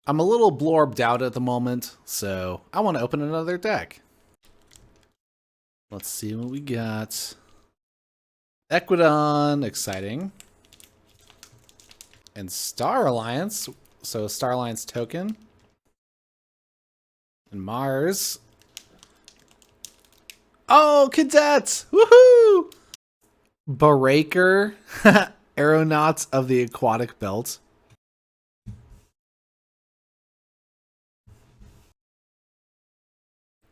I'm a little blorbed out at the moment, so I want to open another deck. Let's see what we got. Equidon, exciting. And Star Alliance, so Star Alliance token. And Mars. Oh, Cadet! Woohoo! Breaker, Aeronauts of the Aquatic Belt.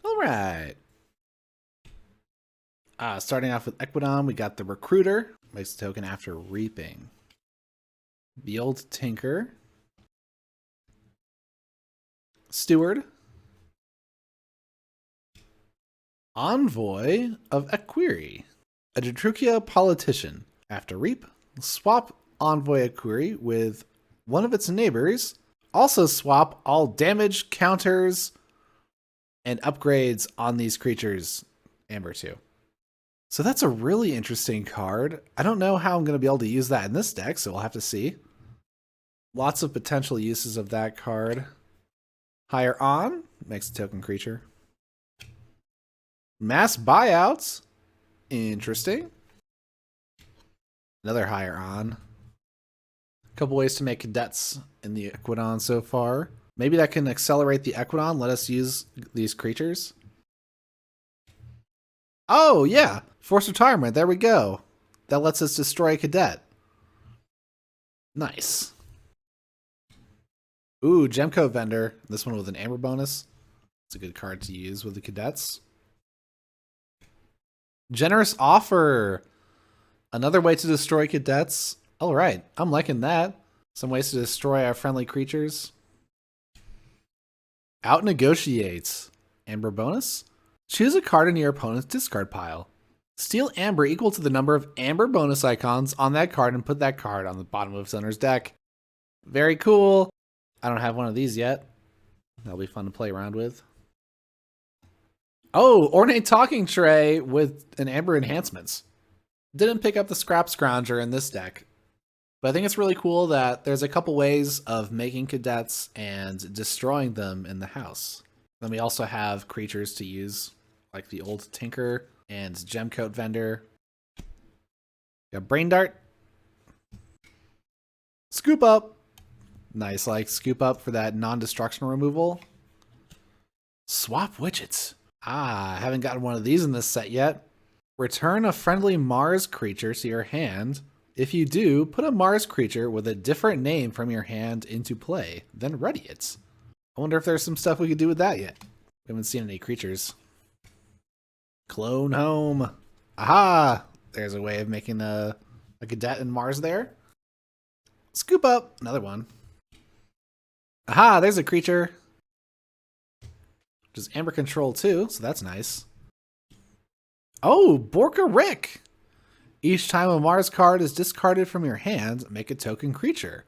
Alright. Starting off with Equidon, we got the Recruiter. Makes the token after reaping. The Old Tinker. Steward. Envoy of Aquiri. A Detrukia politician. After reap, swap Envoy Aquiri with one of its neighbors. Also swap all damage, counters, and upgrades on these creatures. Amber 2. So that's a really interesting card. I don't know how I'm going to be able to use that in this deck, so we'll have to see. Lots of potential uses of that card. Higher on, makes a token creature. Mass buyouts, interesting. Another higher on. A couple ways to make cadets in the Equidon so far. Maybe that can accelerate the Equidon, let us use these creatures. Oh, yeah. Forced retirement. There we go. That lets us destroy a cadet. Nice. Ooh, Gemco Vendor. This one with an Amber bonus. It's a good card to use with the cadets. Generous Offer. Another way to destroy cadets. All right. I'm liking that. Some ways to destroy our friendly creatures. Out Negotiates. Amber bonus. Choose a card in your opponent's discard pile. Steal Amber equal to the number of Amber bonus icons on that card and put that card on the bottom of its owner's deck. Very cool. I don't have one of these yet. That'll be fun to play around with. Oh, Ornate Talking Tray with an Amber enhancements. Didn't pick up the Scrap Scrounger in this deck. But I think it's really cool that there's a couple ways of making cadets and destroying them in the house. Then we also have creatures to use, like the Old Tinker and Gemcoat Vendor. Got Brain Dart. Scoop Up. Nice, like Scoop Up for that non-destruction removal. Swap Widgets. I haven't gotten one of these in this set yet. Return a friendly Mars creature to your hand. If you do, put a Mars creature with a different name from your hand into play, then ready it. I wonder if there's some stuff we could do with that yet. We haven't seen any creatures. Clone Home. Aha! There's a way of making a cadet in Mars there. Scoop Up. Another one. Aha! There's a creature. Which is Amber Control too, so that's nice. Oh! Borka Rick! Each time a Mars card is discarded from your hand, make a token creature.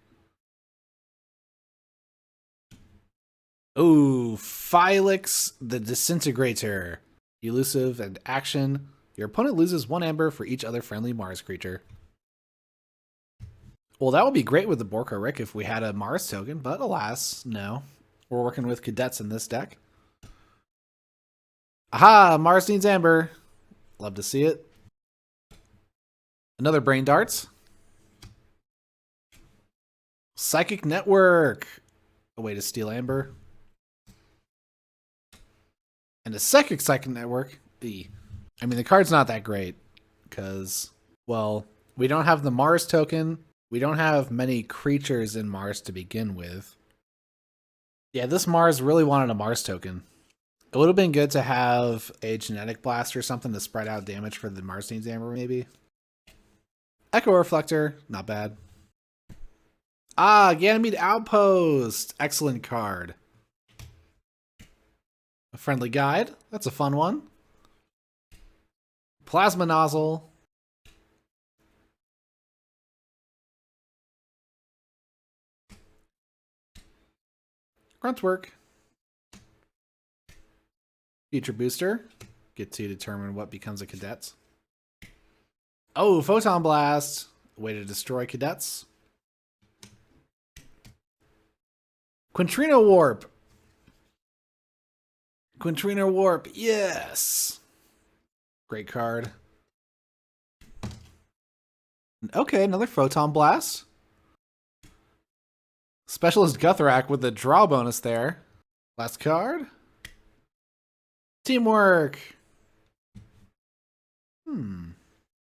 Ooh, Phylix the Disintegrator. Elusive and action. Your opponent loses 1 Amber for each other friendly Mars creature. Well, that would be great with the Borka Rick if we had a Mars token, but alas, no. We're working with cadets in this deck. Aha! Mars needs Amber. Love to see it. Another Brain Darts. Psychic Network. A way to steal Amber. And a second Psychic Network. I mean, the card's not that great. Because, well, we don't have the Mars token. We don't have many creatures in Mars to begin with. Yeah, this Mars really wanted a Mars token. It would have been good to have a Genetic Blast or something to spread out damage for the Mars needs Amber, maybe. Echo Reflector, not bad. Ah, Ganymede Outpost. Excellent card. A Friendly Guide. That's a fun one. Plasma Nozzle. Gruntwork. Future Booster. Get to determine what becomes a cadet. Oh, Photon Blast. Way to destroy cadets. Quintrino Warp. Quintrino Warp, yes. Great card. Okay, another Photon Blast. Specialist Guthrak with the draw bonus there. Last card. Teamwork.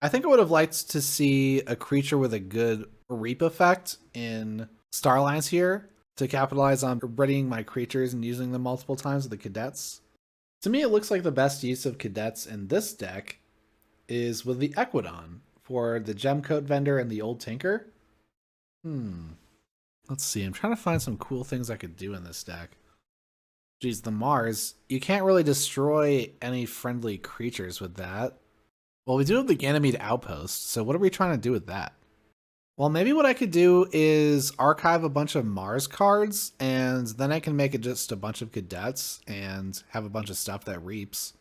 I think I would have liked to see a creature with a good reap effect in Starlines here to capitalize on readying my creatures and using them multiple times with the cadets. To me, it looks like the best use of cadets in this deck is with the Equidon for the Gemcoat Vendor and the Old Tinker. Let's see. I'm trying to find some cool things I could do in this deck. Geez, the Mars. You can't really destroy any friendly creatures with that. Well, we do have the Ganymede Outpost, so what are we trying to do with that? Well, maybe what I could do is archive a bunch of Mars cards, and then I can make it just a bunch of cadets and have a bunch of stuff that reaps.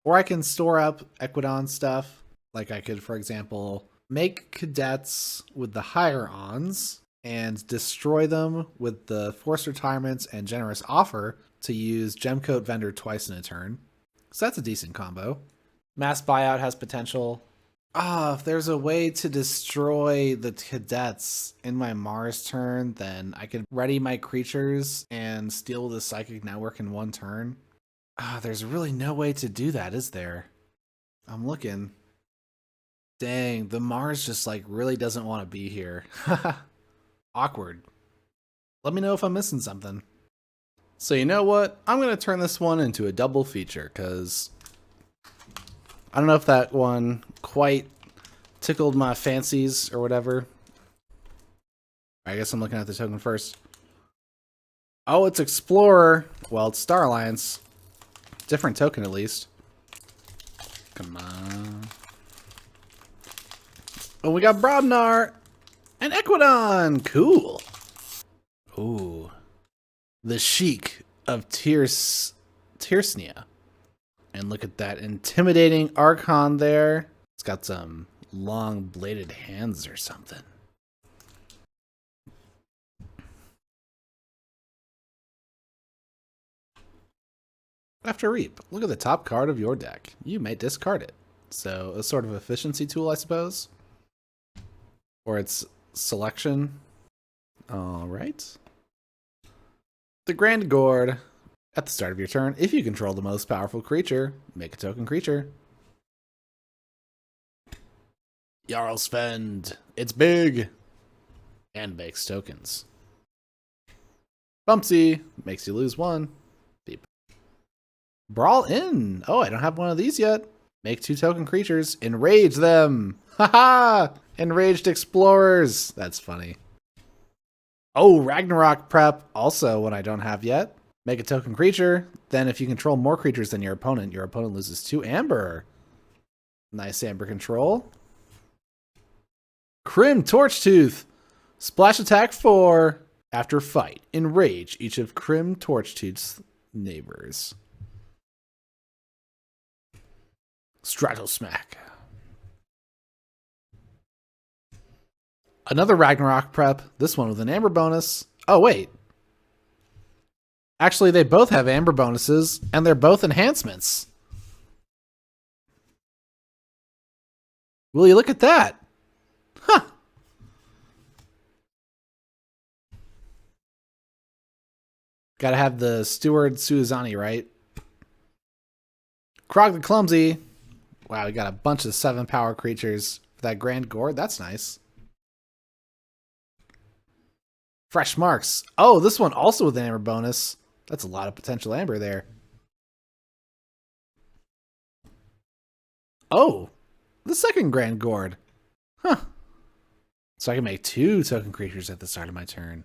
Or I can store up Equidon stuff. Like I could, for example, make cadets with the Hierons and destroy them with the Forced Retirements and Generous Offer to use Gemcoat Vendor twice in a turn. So that's a decent combo. Mass Buyout has potential. If there's a way to destroy the cadets in my Mars turn, then I could ready my creatures and steal the Psychic Network in one turn. There's really no way to do that, is there? I'm looking. Dang, the Mars just like really doesn't want to be here. Awkward. Let me know if I'm missing something. So you know what? I'm going to turn this one into a double feature because I don't know if that one quite tickled my fancies or whatever. I guess I'm looking at the token first. Oh, it's Explorer. Well, it's Star Alliance. Different token, at least. Come on. Oh, we got Brobnar and Equidon. Cool. Ooh. The Sheik of Tiersnia. And look at that intimidating Archon there. It's got some long bladed hands or something. After Reap, look at the top card of your deck. You may discard it. So a sort of efficiency tool, I suppose. Or it's selection. All right. The Grand Gourd. At the start of your turn, if you control the most powerful creature, make a token creature. Jarlsfend. It's big. And makes tokens. Bumpsy. Makes you lose one. Beep. Brawl in. Oh, I don't have one of these yet. Make 2 token creatures. Enrage them. Haha! Enraged Explorers. That's funny. Oh, Ragnarok Prep. Also one I don't have yet. Make a token creature. Then if you control more creatures than your opponent loses 2 Amber. Nice Amber control. Crim Torchtooth. Splash attack 4. After fight, enrage each of Crim Torchtooth's neighbors. Stratosmack. Another Ragnarok Prep. This one with an Amber bonus. Oh, wait. Actually, they both have Amber bonuses, and they're both enhancements. Will you look at that? Huh. Gotta have the Steward Suizani, right? Krog the Clumsy. Wow, we got a bunch of 7 power creatures for that Grand Gourd. That's nice. Fresh Marks. Oh, this one also with an Amber bonus. That's a lot of potential Amber there. Oh, the second Grand Gourd. Huh. So I can make 2 token creatures at the start of my turn.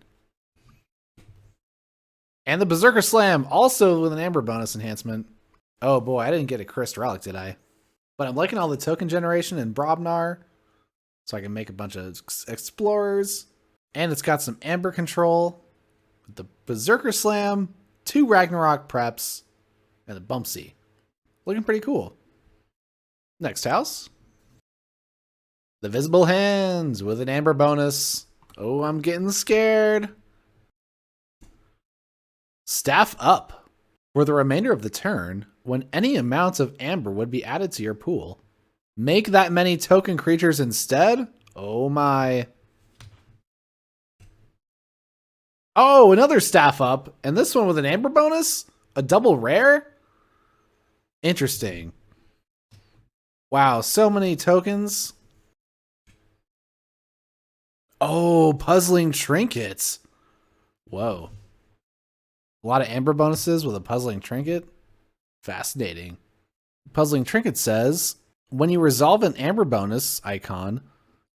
And the Berserker Slam, also with an Amber bonus enhancement. Oh boy, I didn't get a Cursed Relic, did I? But I'm liking all the token generation in Brobnar. So I can make a bunch of Explorers. And it's got some Amber control. With the Berserker Slam, 2 Ragnarok Preps, and the Bumpsy. Looking pretty cool. Next house. The Visible Hands with an Amber bonus. Oh, I'm getting scared. Staff up. For the remainder of the turn, when any amount of amber would be added to your pool, make that many token creatures instead? Oh my. Oh, another staff up. And this one with an amber bonus? A double rare? Interesting. Wow, so many tokens. Oh, puzzling trinkets. Whoa. A lot of amber bonuses with a puzzling trinket? Fascinating. Puzzling trinket says, when you resolve an amber bonus icon,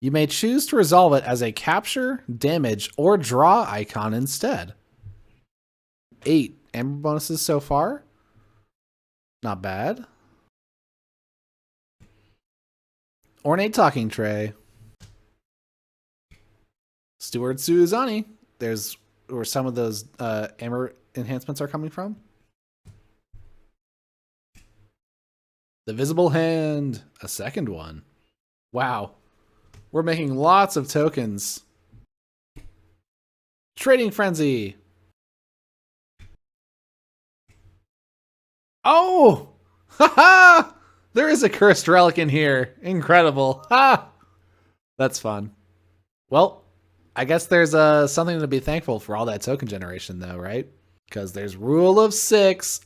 you may choose to resolve it as a capture, damage, or draw icon instead. 8 amber bonuses so far. Not bad. Ornate talking tray. Steward Suzani. There's where some of those amber enhancements are coming from. The visible hand. A second one. Wow. We're making lots of tokens. Trading frenzy. Oh! Haha! There is a cursed relic in here. Incredible. Ha! That's fun. Well, I guess there's something to be thankful for all that token generation though, right? Because there's rule of 6.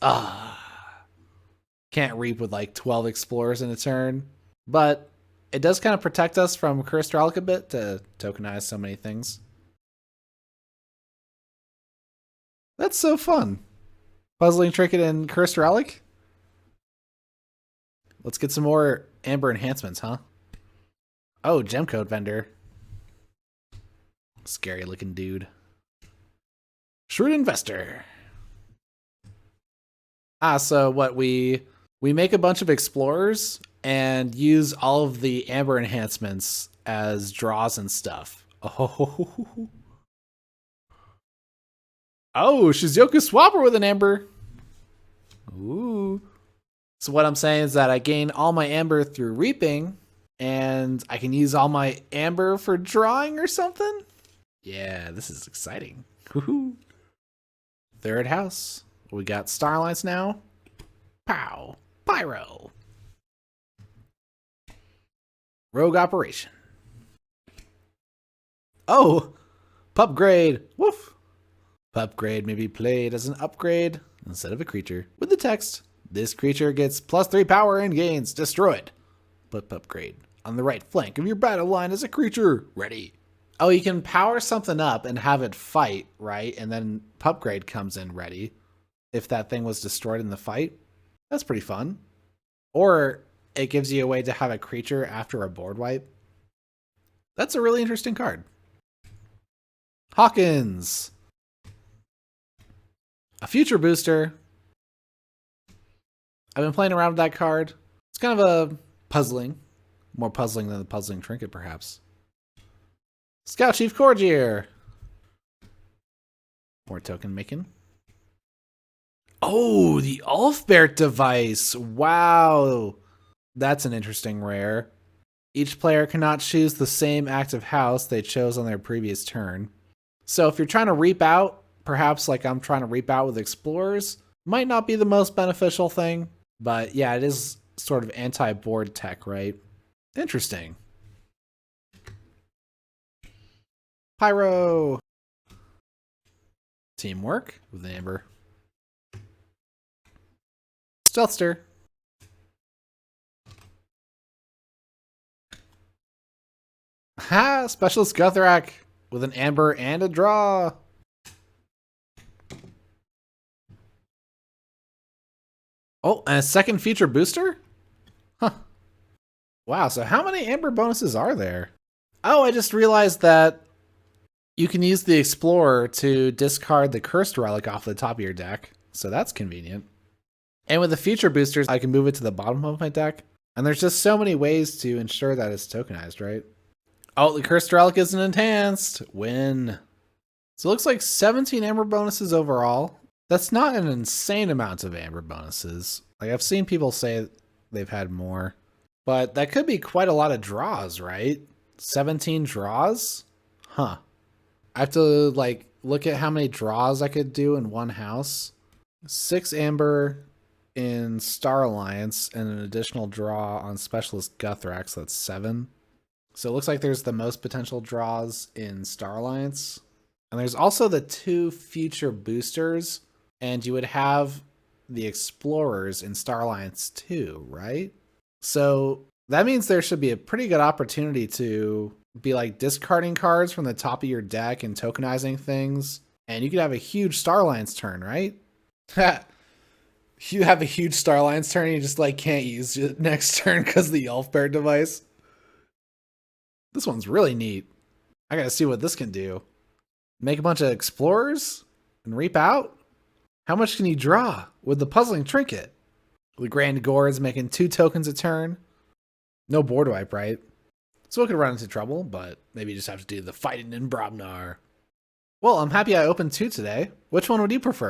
Can't reap with like 12 explorers in a turn. But it does kind of protect us from cursed relic a bit to tokenize so many things. That's so fun. Puzzling trinket and cursed relic. Let's get some more amber enhancements, huh? Oh, gem code vendor. Scary looking dude. Shrewd investor. So what we make a bunch of explorers and use all of the amber enhancements as draws and stuff. Oh, Shizuoka Swapper with an amber. Ooh. So what I'm saying is that I gain all my amber through reaping, and I can use all my amber for drawing or something? Yeah, this is exciting. Woohoo. Third house. We got Starlines now. Pow. Pyro. Rogue Operation. Oh! Pup grade. Woof. Pup grade may be played as an upgrade instead of a creature with the text, this creature gets +3 power and gains destroyed. Put pup grade on the right flank of your battle line as a creature. Ready. Oh, you can power something up and have it fight, right? And then pup grade comes in ready if that thing was destroyed in the fight. That's pretty fun. Or it gives you a way to have a creature after a board wipe. That's a really interesting card. Hawkins. A future booster. I've been playing around with that card. It's kind of a puzzling. More puzzling than the puzzling trinket, perhaps. Scout Chief Corgier. More token making. Oh, the Ulfbert device. Wow. That's an interesting rare. Each player cannot choose the same active house they chose on their previous turn. So if you're trying to reap out, perhaps like I'm trying to reap out with explorers, might not be the most beneficial thing. But yeah, it is sort of anti-board tech, right? Interesting. Pyro. Teamwork with an amber. Stealthster. Ha! Specialist Guthrak with an amber and a draw. Oh, and a second feature booster? Huh. Wow, so how many amber bonuses are there? Oh, I just realized that you can use the Explorer to discard the Cursed Relic off the top of your deck, so that's convenient. And with the feature boosters, I can move it to the bottom of my deck. And there's just so many ways to ensure that it's tokenized, right? Oh, the Cursed Relic isn't enhanced. Win. So it looks like 17 amber bonuses overall. That's not an insane amount of amber bonuses. Like I've seen people say they've had more, but that could be quite a lot of draws, right? 17 draws? Huh. I have to like look at how many draws I could do in one house. 6 amber in Star Alliance and an additional draw on Specialist Guthrax. That's 7. So it looks like there's the most potential draws in Star Alliance. And there's also the 2 future boosters, and you would have the Explorers in Star Alliance too, right? So that means there should be a pretty good opportunity to be like discarding cards from the top of your deck and tokenizing things. And you could have a huge Star Alliance turn, right? You have a huge Star Alliance turn and you just like can't use it next turn because of the Elf Bear device. This one's really neat. I gotta see what this can do. Make a bunch of Explorers and reap out? How much can you draw with the Puzzling Trinket? The Grand Gourds making 2 tokens a turn. No board wipe, right? So we could run into trouble, but maybe you just have to do the fighting in Brobnar. Well, I'm happy I opened 2 today. Which one would you prefer?